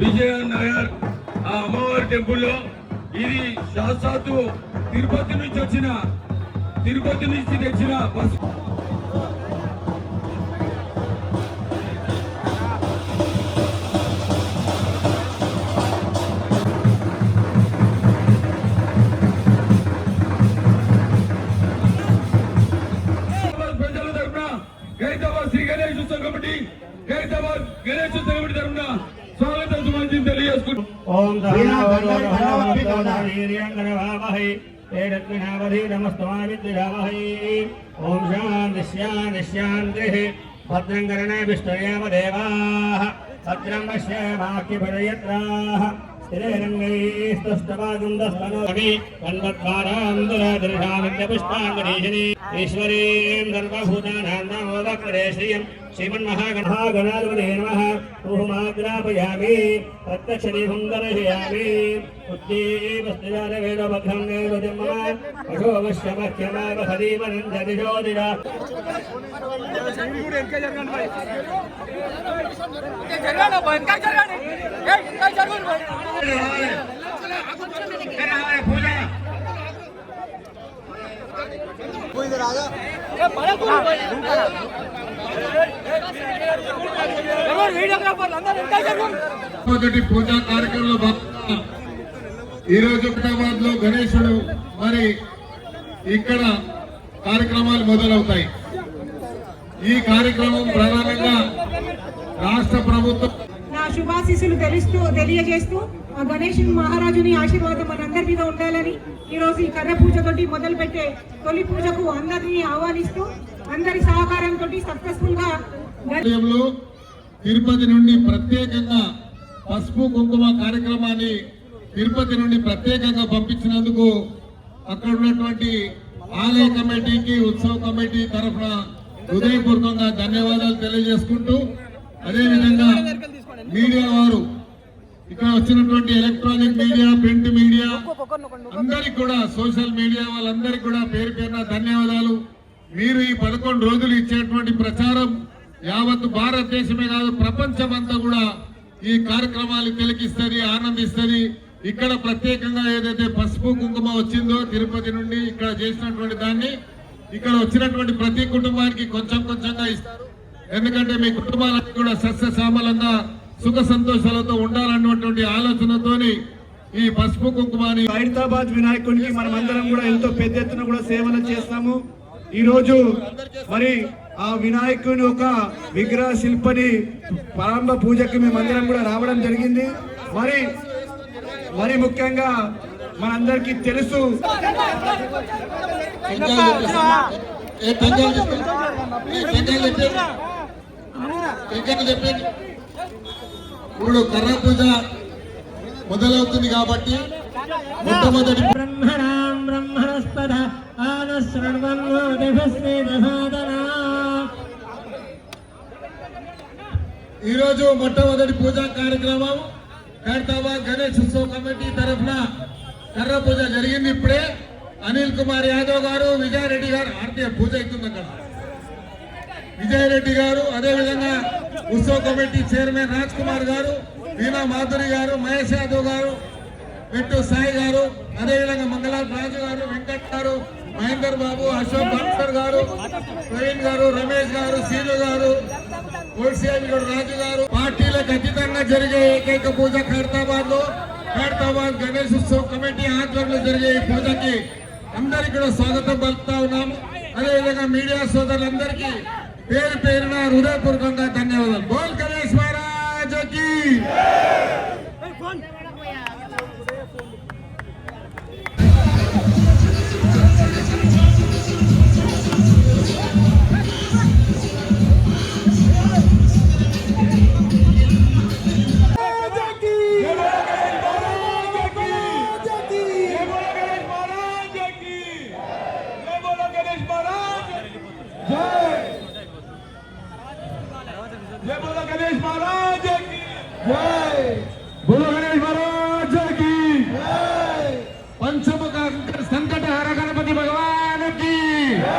విజయ నగర్ ఆ అమ్మవారి టెంపుల్లో ఇది సాక్షాత్తు తిరుపతి నుంచి తెచ్చిన బస్సు. ప్రజల తరఫున ఖైరతాబాద్ శ్రీ గణేష్ ఉత్సవ కమిటీ ఖైరతాబాద్ గణేష్ ఉత్సవ కమిటీ తరఫున స్వాగతం సుమంజలి తెలియజేసుకుంటాం. ఓం శాంతి భద్రం కరణే విష్ణుయేవ దేవాః భద్రం పశ్యేమాఖ్యపదయత్రాః ఈశ్వరీం సర్వభూతానాం నమోదక్రే శ్రీయం శ్రీమన్మహాగణాధిపతే నమః ఊహమాగ్రాపయామి ప్రత్యక్షదీపం దర్శయామి ఉద్దీపస్తివేదభద్రం వేదోదిరా మొదటి పూజా కార్యక్రమంలో భాగంగా ఈరోజు హైదరాబాద్ లో గణేశుడు మరి ఇక్కడ కార్యక్రమాలు మొదలవుతాయి. ఈ కార్యక్రమం ప్రధానంగా రాష్ట్ర ప్రభుత్వం నా శుభాశీస్సులు తెలియజేస్తూ గణేశుని మహారాజుని ఆశీర్వాదం మనందరి మీద ఉండాలని ఈ రోజు ఈ కర్ర పూజతోటి మొదలు పెట్టే తొలి పూజకు అందరినీ ఆహ్వానిస్తూ అందరి సహకారంతో సక్సెస్ఫుల్ గా తిరుపతి నుండి ప్రత్యేకంగా పసుపు కుంకుమ కార్యక్రమాన్ని తిరుపతి నుండి ప్రత్యేకంగా పంపించినందుకు అక్కడ ఉన్నటువంటి ఆలయ కమిటీకి ఉత్సవ కమిటీ తరఫున హృదయపూర్వకంగా ధన్యవాదాలు తెలియజేసుకుంటూ అదేవిధంగా మీడియా వారు ఇక్కడ వచ్చినటువంటి ఎలక్ట్రానిక్ మీడియా ప్రింట్ మీడియా అందరికి కూడా సోషల్ మీడియా వాళ్ళందరికీ కూడా పేరు పేరున ధన్యవాదాలు. మీరు ఈ 11 రోజులు ఇచ్చేటువంటి ప్రచారం యావత్ భారతదేశమే కాదు ప్రపంచమంతా కూడా ఈ కార్యక్రమాలు తిలకిస్తుంది, ఆనందిస్తుంది. ఇక్కడ ప్రత్యేకంగా ఏదైతే పసుపు కుంకుమ వచ్చిందో తిరుపతి నుండి ఇక్కడ చేసినటువంటి దాన్ని ఇక్కడ వచ్చినటువంటి ప్రతి కుటుంబానికి కొంచెం కొంచెంగా ఇస్తారు. ఎందుకంటే మీ కుటుంబాలన్నీ కూడా సస్యశ్యామలంగా సుఖ సంతోషాలతో ఉండాలన్నటువంటి ఆలోచనతోని ఈ పసుపు కుంకుమని ఖైరతాబాద్ వినాయకుడికి మనం అందరం కూడా ఎంతో పెద్ద ఎత్తున కూడా సేవలు చేస్తాము. ఈ రోజు మరి ఆ వినాయకుని ఒక విగ్రహ శిల్పని ప్రారంభ పూజకి మేమందరం కూడా రావడం జరిగింది. మరి ముఖ్యంగా మనందరికీ తెలుసు ఇప్పుడు కర్ర పూజ మొదలవుతుంది కాబట్టి మొట్టమొదటి ఈరోజు మొట్టమొదటి పూజా కార్యక్రమం ఖైరతాబాద్ గణేష్ ఉత్సవ కమిటీ తరఫున కర్ర పూజ జరిగింది. ఇప్పుడే అనిల్ కుమార్ యాదవ్ గారు, విజయారెడ్డి గారు ఆర్తీయ పూజ అవుతుంది అక్కడ. విజయారెడ్డి గారు, అదేవిధంగా ఉత్సవ కమిటీ చైర్మన్ రాజ్ కుమార్ గారు, వీణా మాధురి గారు, మహేష్ యాదవ్ గారు, వెట్టు సాయి గారు, అదేవిధంగా మంగళాల్ రాజు గారు, వెంకట్ గారు, మహేందర్ బాబు, అశోక్ భాస్కర్ గారు, ప్రవీణ్ గారు, రమేష్ గారు, సీను గారు, రాజు గారు. పార్టీలకు అతీతంగా జరిగే ఏకైక పూజ ఖైరతాబాద్ గణేష్ ఉత్సవ కమిటీ ఆధ్వర్యంలో జరిగే ఈ పూజకి అందరికీ కూడా స్వాగతం పలుకుతా ఉన్నాము. అదేవిధంగా మీడియా సోదరులందరికీ పేరు పేరున హృదయపూర్వకంగా ధన్యవాదాలు. బోల్ గణేష్ మహారాజ్కి. పంచముఖ